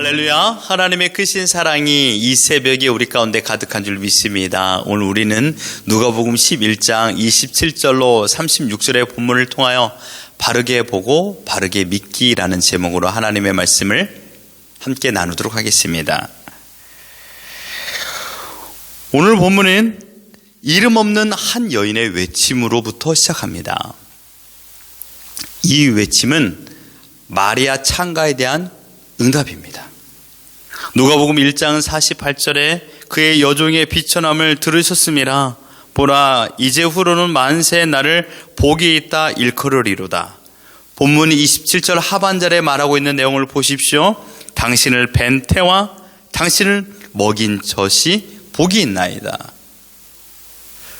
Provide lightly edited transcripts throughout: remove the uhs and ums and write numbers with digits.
할렐루야. 하나님의 크신 사랑이 이 새벽에 우리 가운데 가득한 줄 믿습니다. 오늘 우리는 누가복음 11장 27절로 36절의 본문을 통하여 바르게 보고 바르게 믿기라는 제목으로 하나님의 말씀을 함께 나누도록 하겠습니다. 오늘 본문은 이름 없는 한 여인의 외침으로부터 시작합니다. 이 외침은 마리아 창가에 대한 응답입니다. 누가복음 1장 48절에 그의 여종의 비천함을 들으셨음이라. 보라, 이제후로는 만세의 날을 복이 있다 일컬으리로다. 본문 27절 하반절에 말하고 있는 내용을 보십시오. 당신을 뵌 태와 당신을 먹인 젖이 복이 있나이다.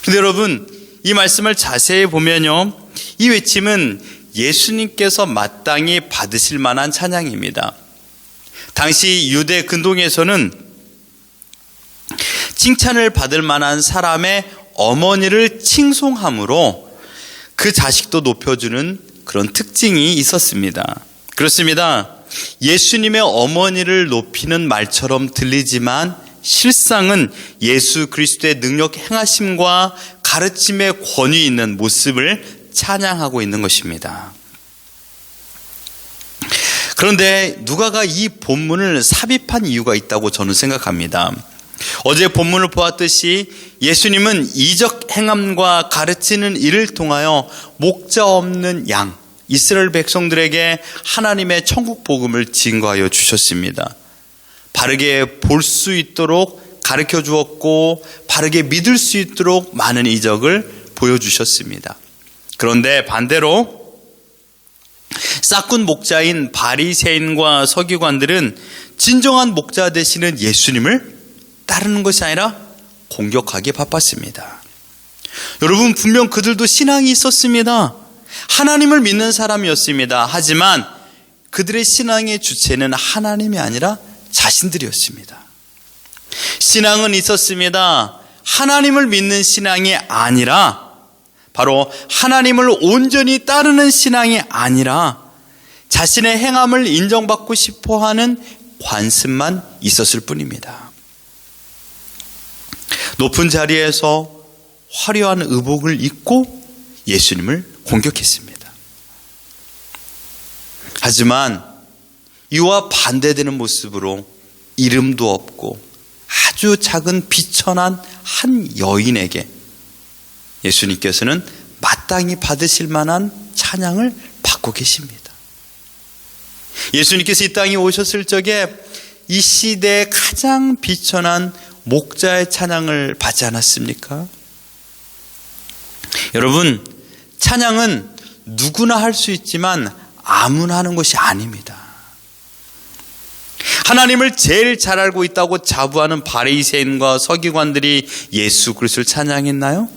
근데 여러분, 이 말씀을 자세히 보면요, 이 외침은 예수님께서 마땅히 받으실 만한 찬양입니다. 당시 유대 근동에서는 칭찬을 받을 만한 사람의 어머니를 칭송함으로 그 자식도 높여주는 그런 특징이 있었습니다. 그렇습니다. 예수님의 어머니를 높이는 말처럼 들리지만 실상은 예수 그리스도의 능력 행하심과 가르침의 권위 있는 모습을 찬양하고 있는 것입니다. 그런데 누가가 이 본문을 삽입한 이유가 있다고 저는 생각합니다. 어제 본문을 보았듯이 예수님은 이적 행함과 가르치는 일을 통하여 목자 없는 양, 이스라엘 백성들에게 하나님의 천국 복음을 증거하여 주셨습니다. 바르게 볼 수 있도록 가르쳐 주었고 바르게 믿을 수 있도록 많은 이적을 보여주셨습니다. 그런데 반대로 싹군 목자인 바리새인과 서기관들은 진정한 목자 되시는 예수님을 따르는 것이 아니라 공격하기에 바빴습니다. 여러분, 분명 그들도 신앙이 있었습니다. 하나님을 믿는 사람이었습니다. 하지만 그들의 신앙의 주체는 하나님이 아니라 자신들이었습니다. 신앙은 있었습니다. 하나님을 믿는 신앙이 아니라, 바로 하나님을 온전히 따르는 신앙이 아니라 자신의 행함을 인정받고 싶어하는 관습만 있었을 뿐입니다. 높은 자리에서 화려한 의복을 입고 예수님을 공격했습니다. 하지만 이와 반대되는 모습으로 이름도 없고 아주 작은 비천한 한 여인에게 예수님께서는 마땅히 받으실 만한 찬양을 받고 계십니다. 예수님께서 이 땅에 오셨을 적에 이 시대의 가장 비천한 목자의 찬양을 받지 않았습니까? 여러분, 찬양은 누구나 할 수 있지만 아무나 하는 것이 아닙니다. 하나님을 제일 잘 알고 있다고 자부하는 바리새인과 서기관들이 예수 그리스도를 찬양했나요?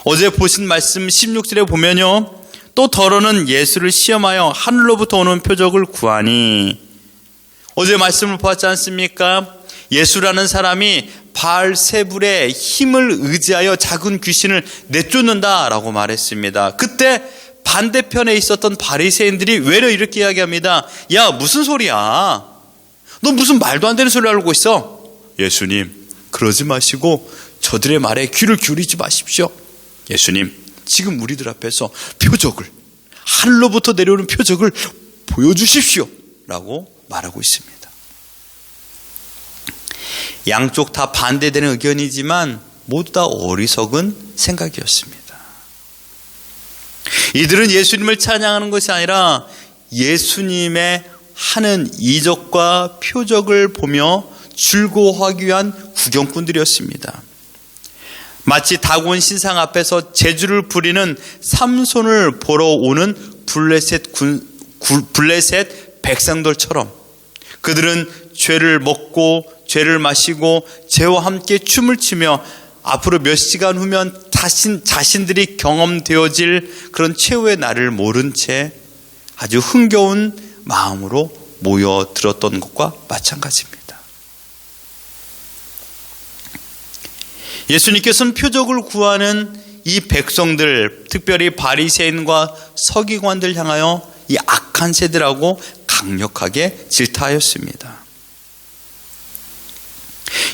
어제 보신 말씀 16절에 보면요, 또 더러는 예수를 시험하여 하늘로부터 오는 표적을 구하니. 어제 말씀을 보았지 않습니까? 예수라는 사람이 바알세불의 힘을 의지하여 작은 귀신을 내쫓는다라고 말했습니다. 그때 반대편에 있었던 바리새인들이 외려 이렇게 이야기합니다. 야, 무슨 소리야? 너 무슨 말도 안 되는 소리를 알고 있어? 예수님, 그러지 마시고 저들의 말에 귀를 기울이지 마십시오. 예수님, 지금 우리들 앞에서 표적을, 하늘로부터 내려오는 표적을 보여주십시오 라고 말하고 있습니다. 양쪽 다 반대되는 의견이지만 모두 다 어리석은 생각이었습니다. 이들은 예수님을 찬양하는 것이 아니라 예수님의 하는 이적과 표적을 보며 즐거워하기 위한 구경꾼들이었습니다. 마치 다곤 신상 앞에서 제주를 부리는 삼손을 보러 오는 블레셋 백성들처럼 그들은 죄를 먹고 죄를 마시고 죄와 함께 춤을 추며 앞으로 몇 시간 후면 자신들이 경험되어질 그런 최후의 날을 모른 채 아주 흥겨운 마음으로 모여들었던 것과 마찬가지입니다. 예수님께서는 표적을 구하는 이 백성들, 특별히 바리새인과 서기관들 향하여 이 악한 세대라고 강력하게 질타하였습니다.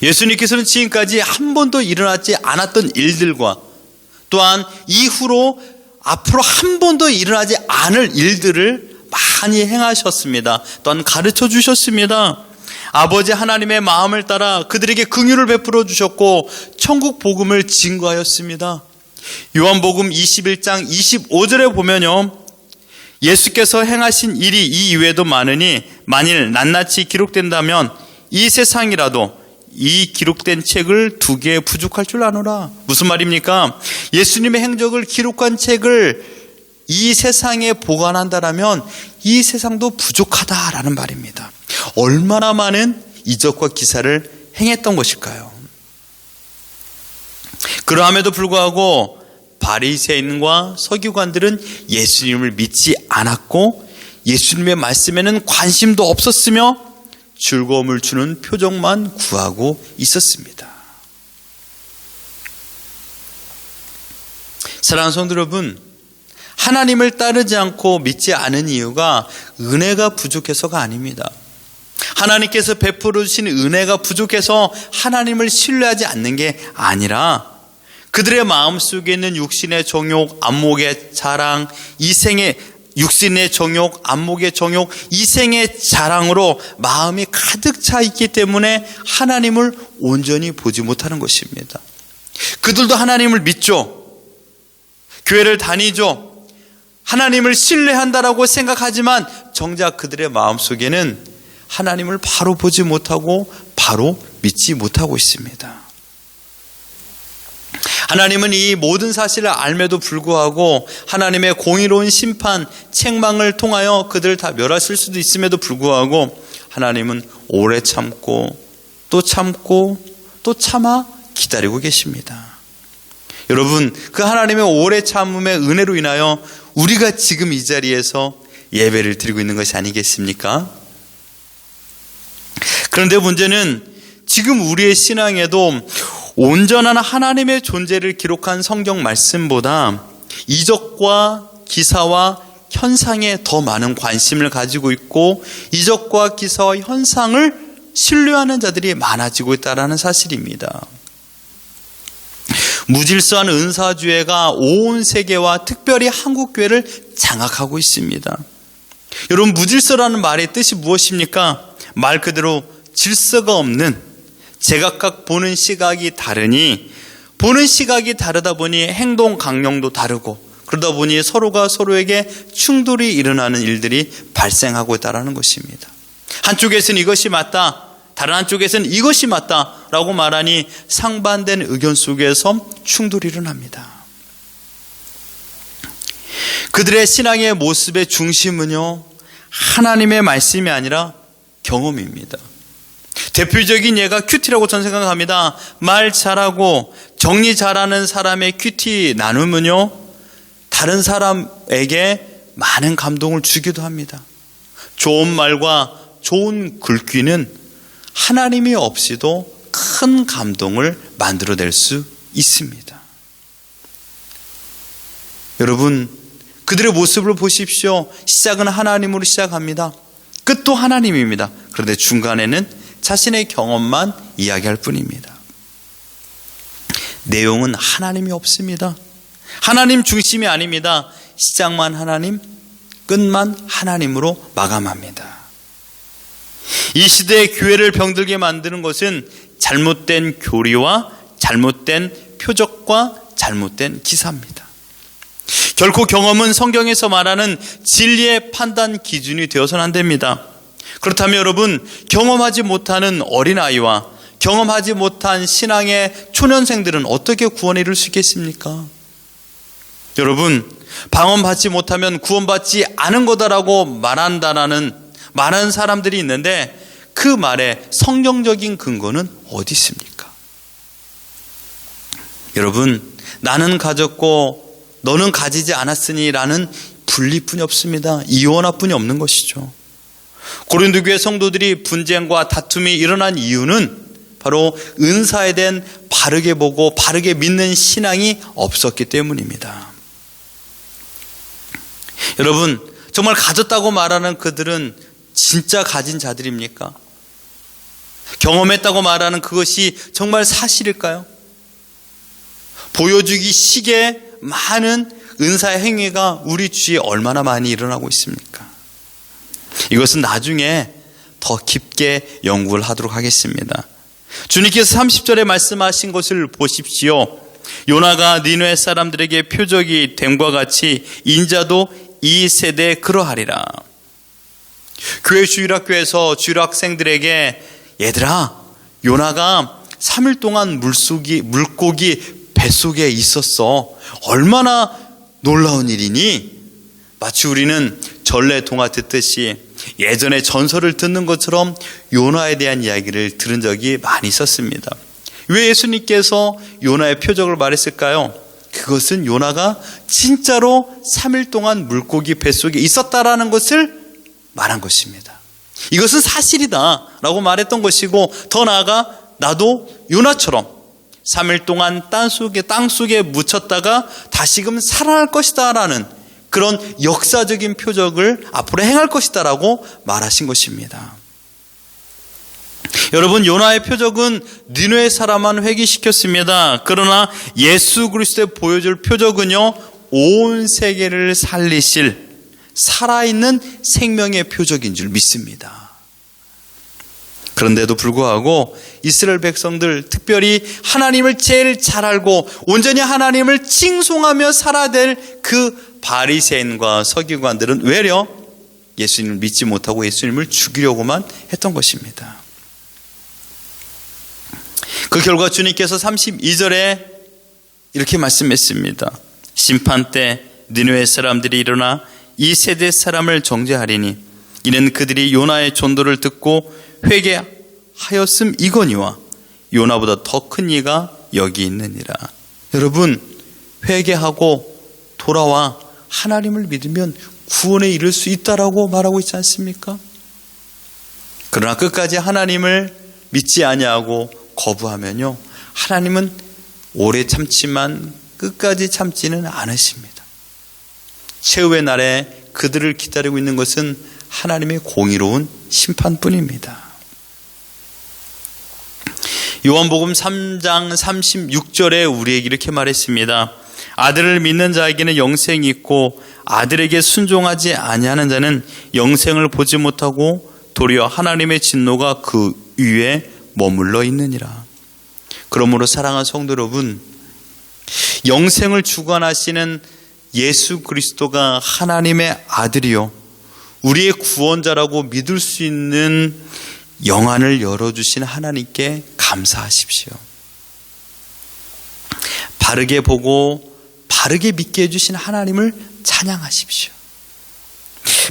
예수님께서는 지금까지 한 번도 일어나지 않았던 일들과 또한 이후로 앞으로 한 번도 일어나지 않을 일들을 많이 행하셨습니다. 또한 가르쳐 주셨습니다. 아버지 하나님의 마음을 따라 그들에게 긍휼을 베풀어 주셨고 천국 복음을 증거하였습니다. 요한복음 21장 25절에 보면요, 예수께서 행하신 일이 이 이외에도 많으니 만일 낱낱이 기록된다면 이 세상이라도 이 기록된 책을 2개 부족할 줄 아노라. 무슨 말입니까? 예수님의 행적을 기록한 책을 이 세상에 보관한다라면 이 세상도 부족하다라는 말입니다. 얼마나 많은 이적과 기사를 행했던 것일까요? 그러함에도 불구하고 바리새인과 서기관들은 예수님을 믿지 않았고 예수님의 말씀에는 관심도 없었으며 즐거움을 주는 표정만 구하고 있었습니다. 사랑하는 성도 여러분, 하나님을 따르지 않고 믿지 않은 이유가 은혜가 부족해서가 아닙니다. 하나님께서 베풀어 주신 은혜가 부족해서 하나님을 신뢰하지 않는 게 아니라 그들의 마음속에 있는 육신의 정욕, 안목의 자랑, 육신의 정욕, 안목의 정욕, 이생의 자랑으로 마음이 가득 차 있기 때문에 하나님을 온전히 보지 못하는 것입니다. 그들도 하나님을 믿죠. 교회를 다니죠. 하나님을 신뢰한다라고 생각하지만 정작 그들의 마음속에는 하나님을 바로 보지 못하고 바로 믿지 못하고 있습니다. 하나님은 이 모든 사실을 알매도 불구하고 하나님의 공의로운 심판, 책망을 통하여 그들을 다 멸하실 수도 있음에도 불구하고 하나님은 오래 참고 또 참아 기다리고 계십니다. 여러분, 그 하나님의 오래 참음의 은혜로 인하여 우리가 지금 이 자리에서 예배를 드리고 있는 것이 아니겠습니까? 그런데 문제는 지금 우리의 신앙에도 온전한 하나님의 존재를 기록한 성경 말씀보다 이적과 기사와 현상에 더 많은 관심을 가지고 있고 이적과 기사와 현상을 신뢰하는 자들이 많아지고 있다는 사실입니다. 무질서한 은사주의가 온 세계와 특별히 한국교회를 장악하고 있습니다. 여러분, 무질서라는 말의 뜻이 무엇입니까? 말 그대로 질서가 없는, 제각각 보는 시각이 다르니 보는 시각이 다르다 보니 행동 강령도 다르고 그러다 보니 서로가 서로에게 충돌이 일어나는 일들이 발생하고 있다는 것입니다. 한쪽에서는 이것이 맞다, 다른 한쪽에서는 이것이 맞다라고 말하니 상반된 의견 속에서 충돌이 일어납니다. 그들의 신앙의 모습의 중심은요, 하나님의 말씀이 아니라 경험입니다. 대표적인 예가 큐티라고 저는 생각합니다. 말 잘하고 정리 잘하는 사람의 큐티 나눔은요, 다른 사람에게 많은 감동을 주기도 합니다. 좋은 말과 좋은 글귀는 하나님이 없이도 큰 감동을 만들어낼 수 있습니다. 여러분, 그들의 모습을 보십시오. 시작은 하나님으로 시작합니다. 끝도 하나님입니다. 그런데 중간에는 자신의 경험만 이야기할 뿐입니다. 내용은 하나님이 없습니다. 하나님 중심이 아닙니다. 시작만 하나님, 끝만 하나님으로 마감합니다. 이 시대의 교회를 병들게 만드는 것은 잘못된 교리와 잘못된 표적과 잘못된 기사입니다. 결코 경험은 성경에서 말하는 진리의 판단 기준이 되어서는 안 됩니다. 그렇다면 여러분, 경험하지 못하는 어린아이와 경험하지 못한 신앙의 초년생들은 어떻게 구원에 이룰 수 있겠습니까? 여러분, 방언받지 못하면 구원받지 않은 거다라고 말한다라는 많은 사람들이 있는데 그 말에 성경적인 근거는 어디 있습니까? 여러분, 나는 가졌고 너는 가지지 않았으니 라는 분리뿐이 없습니다. 이원화뿐이 없는 것이죠. 고린도 교회 성도들이 분쟁과 다툼이 일어난 이유는 바로 은사에 대한 바르게 보고 바르게 믿는 신앙이 없었기 때문입니다. 여러분, 정말 가졌다고 말하는 그들은 진짜 가진 자들입니까? 경험했다고 말하는 그것이 정말 사실일까요? 보여주기 식의 많은 은사의 행위가 우리 주위에 얼마나 많이 일어나고 있습니까? 이것은 나중에 더 깊게 연구를 하도록 하겠습니다. 주님께서 30절에 말씀하신 것을 보십시오. 요나가 니느웨 사람들에게 표적이 됨과 같이 인자도 이 세대에 그러하리라. 교회 주일학교에서 주일학생들에게 얘들아, 요나가 3일 동안 물고기 뱃속에 있었어. 얼마나 놀라운 일이니? 마치 우리는 전래동화 듣듯이 예전에 전설을 듣는 것처럼 요나에 대한 이야기를 들은 적이 많이 있었습니다. 왜 예수님께서 요나의 표적을 말했을까요? 그것은 요나가 진짜로 3일 동안 물고기 뱃속에 있었다라는 것을 말한 것입니다. 이것은 사실이다 라고 말했던 것이고, 더 나아가 나도 요나처럼 3일 동안 땅 속에 묻혔다가 다시금 살아날 것이다 라는 그런 역사적인 표적을 앞으로 행할 것이다 라고 말하신 것입니다. 여러분, 요나의 표적은 니느웨 사람만 회개시켰습니다. 그러나 예수 그리스도의 보여줄 표적은요, 온 세계를 살리실 살아있는 생명의 표적인 줄 믿습니다. 그런데도 불구하고 이스라엘 백성들, 특별히 하나님을 제일 잘 알고 온전히 하나님을 칭송하며 살아야 될 그 바리새인과 서기관들은 외려 예수님을 믿지 못하고 예수님을 죽이려고만 했던 것입니다. 그 결과 주님께서 32절에 이렇게 말씀했습니다. 심판 때 니느웨 사람들이 일어나 이 세대 사람을 정죄하리니 이는 그들이 요나의 전도를 듣고 회개하였음 이거니와 요나보다 더 큰 이가 여기 있느니라. 여러분, 회개하고 돌아와 하나님을 믿으면 구원에 이를 수 있다라고 말하고 있지 않습니까? 그러나 끝까지 하나님을 믿지 아니하고 거부하면요, 하나님은 오래 참지만 끝까지 참지는 않으십니다. 최후의 날에 그들을 기다리고 있는 것은 하나님의 공의로운 심판뿐입니다. 요한복음 3장 36절에 우리에게 이렇게 말했습니다. 아들을 믿는 자에게는 영생이 있고 아들에게 순종하지 아니하는 자는 영생을 보지 못하고 도리어 하나님의 진노가 그 위에 머물러 있느니라. 그러므로 사랑하는 성도 여러분, 영생을 주관하시는 예수 그리스도가 하나님의 아들이요 우리의 구원자라고 믿을 수 있는 영안을 열어주신 하나님께 감사하십시오. 바르게 보고 바르게 믿게 해주신 하나님을 찬양하십시오.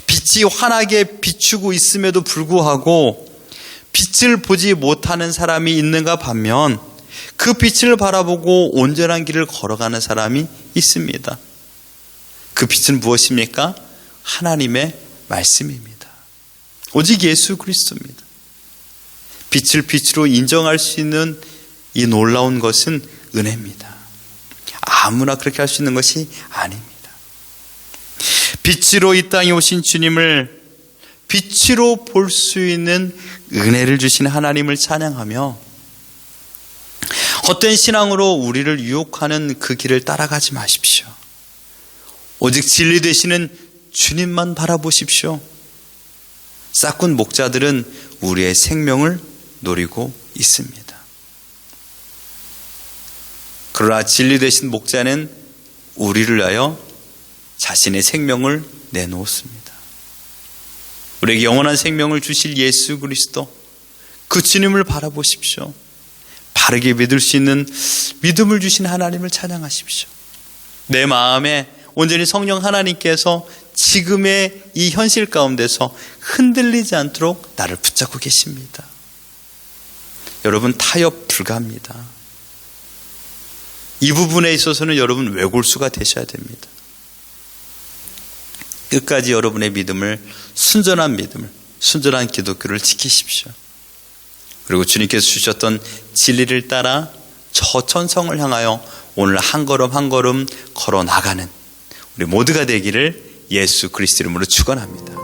빛이 환하게 비추고 있음에도 불구하고 빛을 보지 못하는 사람이 있는가 반면 그 빛을 바라보고 온전한 길을 걸어가는 사람이 있습니다. 그 빛은 무엇입니까? 하나님의 말씀입니다. 오직 예수 그리스도입니다. 빛을 빛으로 인정할 수 있는 이 놀라운 것은 은혜입니다. 아무나 그렇게 할 수 있는 것이 아닙니다. 빛으로 이 땅에 오신 주님을 빛으로 볼 수 있는 은혜를 주신 하나님을 찬양하며 헛된 신앙으로 우리를 유혹하는 그 길을 따라가지 마십시오. 오직 진리 되시는 주님만 바라보십시오. 싹군 목자들은 우리의 생명을 노리고 있습니다. 그러나 진리 되신 목자는 우리를 위하여 자신의 생명을 내놓습니다. 우리에게 영원한 생명을 주실 예수 그리스도, 그 주님을 바라보십시오. 바르게 믿을 수 있는 믿음을 주신 하나님을 찬양하십시오. 내 마음에 온전히 성령 하나님께서 지금의 이 현실 가운데서 흔들리지 않도록 나를 붙잡고 계십니다. 여러분, 타협 불가합니다. 이 부분에 있어서는 여러분 외골수가 되셔야 됩니다. 끝까지 여러분의 믿음을, 순전한 믿음을, 순전한 기독교를 지키십시오. 그리고 주님께서 주셨던 진리를 따라 저 천성을 향하여 오늘 한 걸음 한 걸음 걸어 나가는 우리 모두가 되기를 예수 그리스도 이름으로 축원합니다.